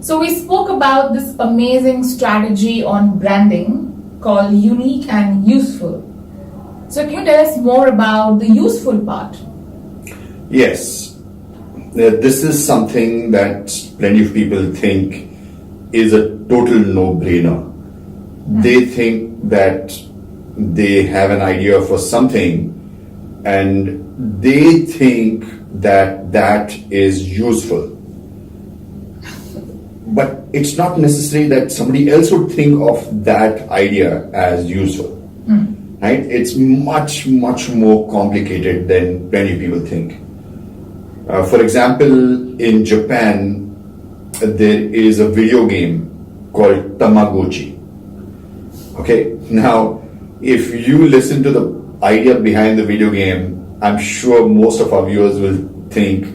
So we spoke about this amazing strategy on branding called unique and useful. So can you tell us more about the useful part? Yes. This is something that plenty of people think is a total no-brainer. They think that they have an idea for something and they think that that is useful. But it's not necessary that somebody else would think of that idea as useful. Right? It's much, much more complicated than many people think. For example, in Japan, there is a video game called Tamagotchi. Okay, now if you listen to the idea behind the video game, I'm sure most of our viewers will think,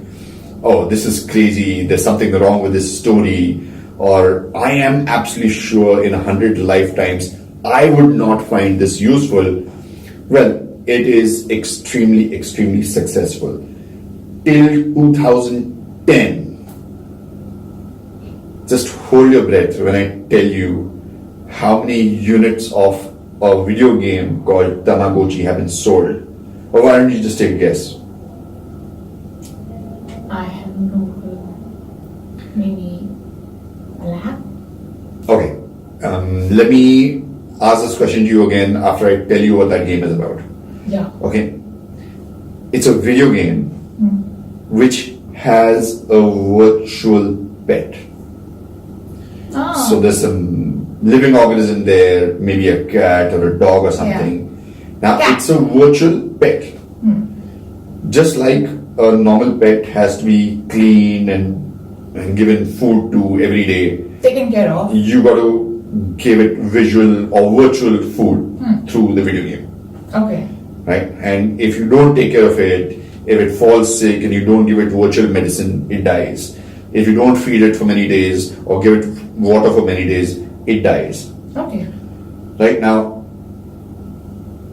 oh, this is crazy, there's something wrong with this story, or I am absolutely sure in 100 lifetimes I would not find this useful. Well, it is extremely, extremely successful. Till 2010, just hold your breath when I tell you how many units of a video game called Tamagotchi have been sold. Or why don't you just take a guess? I have no clue. Maybe a lakh? Okay, let me ask this question to you again after I tell you what that game is about. Yeah. Okay, it's a video game which has a virtual pet. Oh. So there's some living organism there, maybe a cat or a dog or something. Now Cat. it's a virtual pet. Just like a normal pet has to be clean and given food to every day, Taken care of. you got to give it visual or virtual food through the video game. Okay. Right? And if you don't take care of it, if it falls sick and you don't give it virtual medicine, it dies. If you don't feed it for many days or give it water for many days, it dies. Okay. Right now,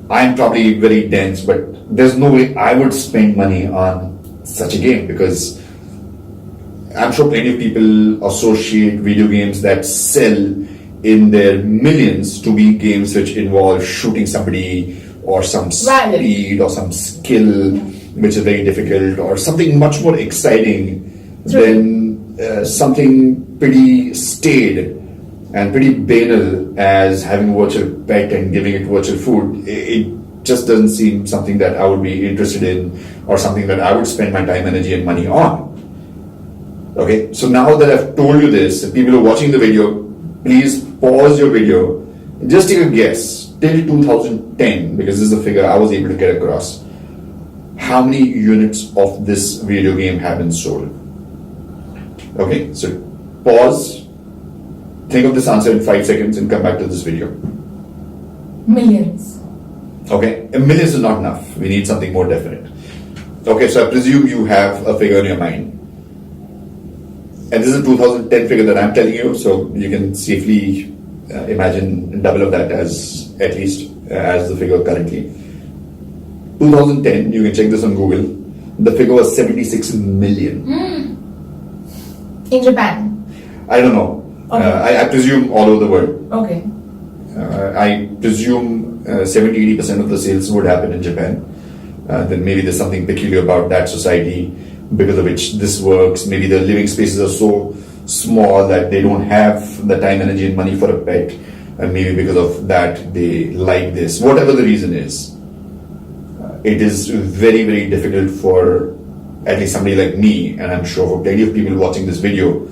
I'm probably very dense, but there's no way I would spend money on such a game because I'm sure plenty of people associate video games that sell in their millions to be games which involve shooting somebody or some speed or some skill which is very difficult or something much more exciting than something pretty staid and pretty banal as having a virtual pet and giving it virtual food. It just doesn't seem something that I would be interested in or something that I would spend my time, energy and money on. Okay, so now that I've told you this, people who are watching the video, please pause your video and just take a guess till 2010, because this is the figure I was able to get across. How many units of this video game have been sold? Okay, so pause, think of this answer in 5 seconds and come back to this video. Millions. Okay, a million is not enough. We need something more definite. Okay, so I presume you have a figure in your mind. And this is a 2010 figure that I'm telling you, so you can safely imagine double of that as at least as the figure currently. 2010, you can check this on Google, the figure was 76 million. In Japan? I don't know. Okay. I presume all over the world. Okay. I presume 70-80% of the sales would happen in Japan. Then maybe there's something peculiar about that society because of which this works. Maybe the living spaces are so small that they don't have the time, energy and money for a pet, and maybe because of that they like this. Whatever the reason is, it is very, very difficult for at least somebody like me, and I'm sure for plenty of people watching this video,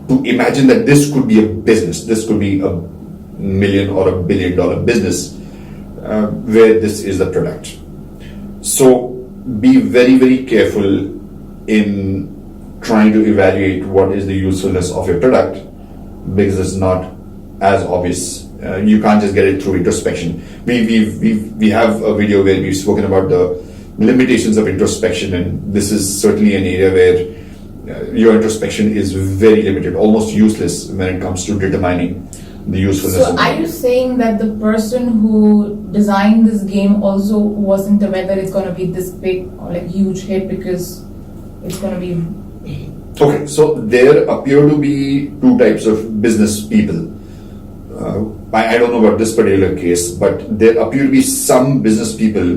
to imagine that this could be a business, this could be a $1 million or $1 billion business where this is the product. So be very, very careful in trying to evaluate what is the usefulness of your product, because it's not as obvious. You can't just get it through introspection. We have a video where we've spoken about the limitations of introspection, and this is certainly an area where your introspection is very limited, almost useless when it comes to determining the usefulness. So are you saying that the person who designed this game also wasn't aware that it's going to be this big or like huge hit because it's going to be Okay, so there appear to be two types of business people. I don't know about this particular case, but there appear to be some business people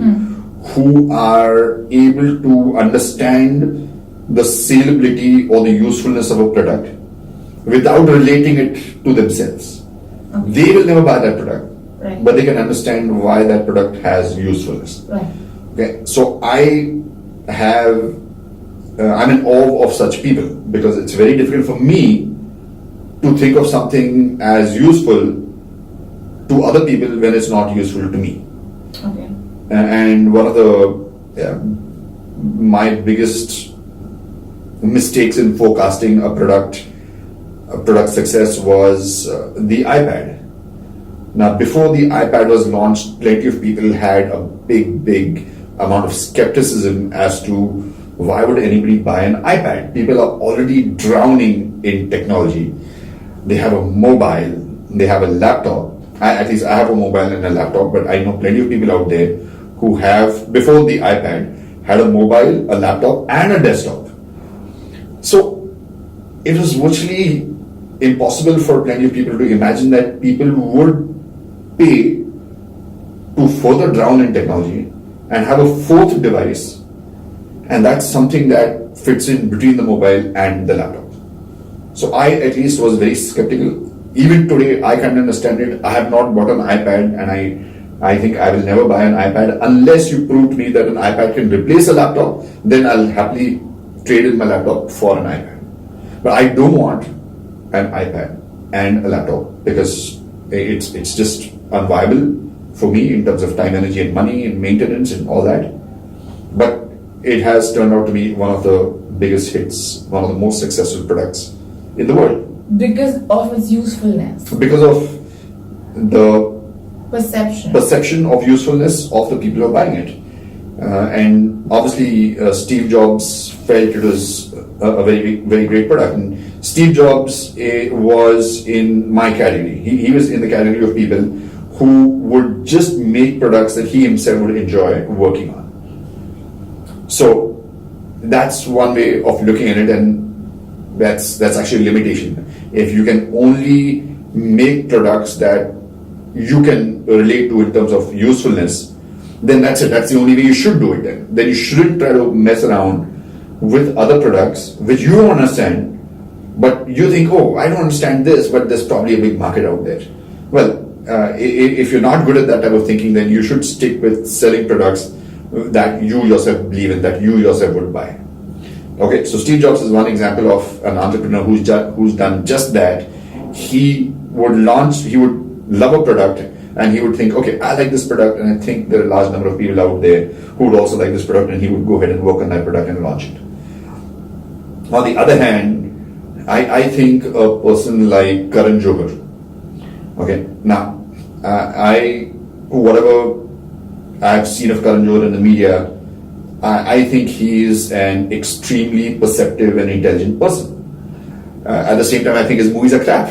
who are able to understand the saleability or the usefulness of a product without relating it to themselves. Okay. They will never buy that product, Right. but they can understand why that product has usefulness. Right. Okay, so I'm in awe of such people because it's very difficult for me to think of something as useful to other people when it's not useful to me. Okay. And one of my biggest mistakes in forecasting a product success was the iPad. Now, before the iPad was launched, plenty of people had a big amount of skepticism as to why would anybody buy an iPad? People are already drowning in technology. They have a mobile, they have a laptop. At least I have a mobile and a laptop, but I know plenty of people out there who have, before the iPad, had a mobile, a laptop, and a desktop. So it was virtually impossible for plenty of people to imagine that people would pay to further drown in technology and have a fourth device, and that's something that fits in between the mobile and the laptop. So I at least was very skeptical. Even today, I can't understand it. I have not bought an iPad, and I think I will never buy an iPad unless you prove to me that an iPad can replace a laptop. Then I'll happily trade in my laptop for an iPad. But I don't want an iPad and a laptop because it's just unviable for me in terms of time, energy, and money, and maintenance, and all that. But it has turned out to be one of the biggest hits, one of the most successful products in the world. Because of its usefulness. Because of the perception of usefulness of the people who are buying it. And obviously, Steve Jobs felt it was a very great product. And Steve Jobs was in my category. He was in the category of people who would just make products that he himself would enjoy working on. So that's one way of looking at it, and that's actually a limitation. If you can only make products that you can relate to in terms of usefulness, then that's it. That's the only way you should do it. Then you shouldn't try to mess around with other products which you don't understand, but you think, oh, I don't understand this, but there's probably a big market out there. Well, if you're not good at that type of thinking, then you should stick with selling products that you yourself believe in, that you yourself would buy. Okay, so Steve Jobs is one example of an entrepreneur who's done just that. He would love a product, and he would think, okay, I like this product, and I think there are a large number of people out there who would also like this product, and he would go ahead and work on that product and launch it. On the other hand, I think a person like Karan Johar. Okay, now, whatever I've seen of Karan Johar in the media, I think he is an extremely perceptive and intelligent person. At the same time, I think his movies are crap.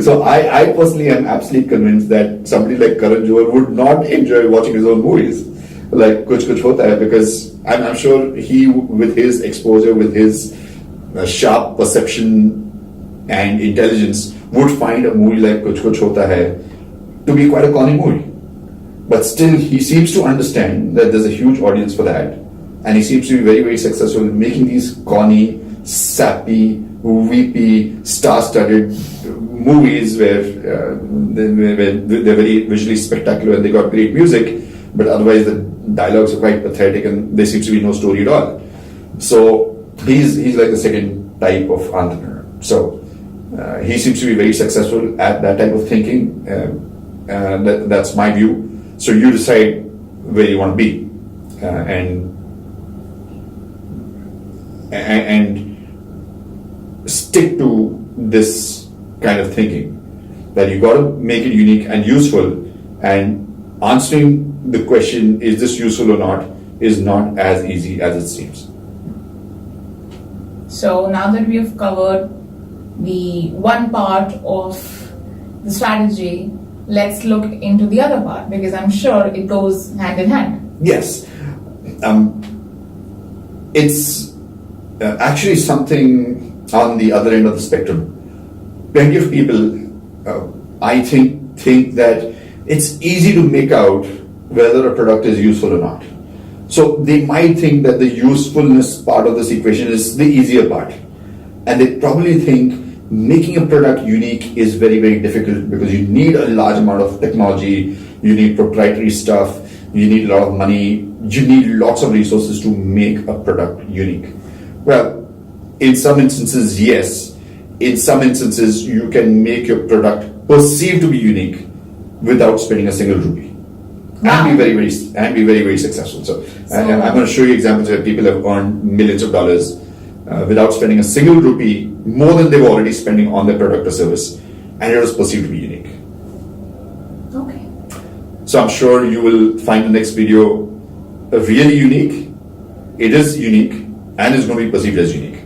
So I personally am absolutely convinced that somebody like Karan Johar would not enjoy watching his own movies, like Kuch Kuch Hota Hai, because I'm sure he, with his exposure, with his sharp perception and intelligence, would find a movie like Kuch Kuch Hota Hai to be quite a corny movie. But still, he seems to understand that there's a huge audience for that, and he seems to be very successful in making these corny, sappy, weepy, star-studded movies where they're very visually spectacular and they got great music, but otherwise the dialogues are quite pathetic and there seems to be no story at all. So he's like the second type of entrepreneur. So he seems to be very successful at that type of thinking. That's my view. So you decide where you want to be, and stick to this kind of thinking, that you got to make it unique and useful, and answering the question, is this useful or not, is not as easy as it seems. So now that we have covered the one part of the strategy, let's look into the other part, because I'm sure it goes hand in hand. Yes. It's actually something on the other end of the spectrum. Plenty of people, I think that it's easy to make out whether a product is useful or not. So they might think that the usefulness part of this equation is the easier part, and they probably think making a product unique is very, very difficult because you need a large amount of technology, you need proprietary stuff, you need a lot of money, you need lots of resources to make a product unique. Well, in some instances, yes. In some instances, you can make your product perceived to be unique without spending a single rupee. Wow. And be very, very successful. So I'm going to show you examples where people have earned millions of dollars without spending a single rupee, more than they were already spending on their product or service, and it was perceived to be unique. Okay. So I'm sure you will find the next video really unique. It is unique and is going to be perceived as unique.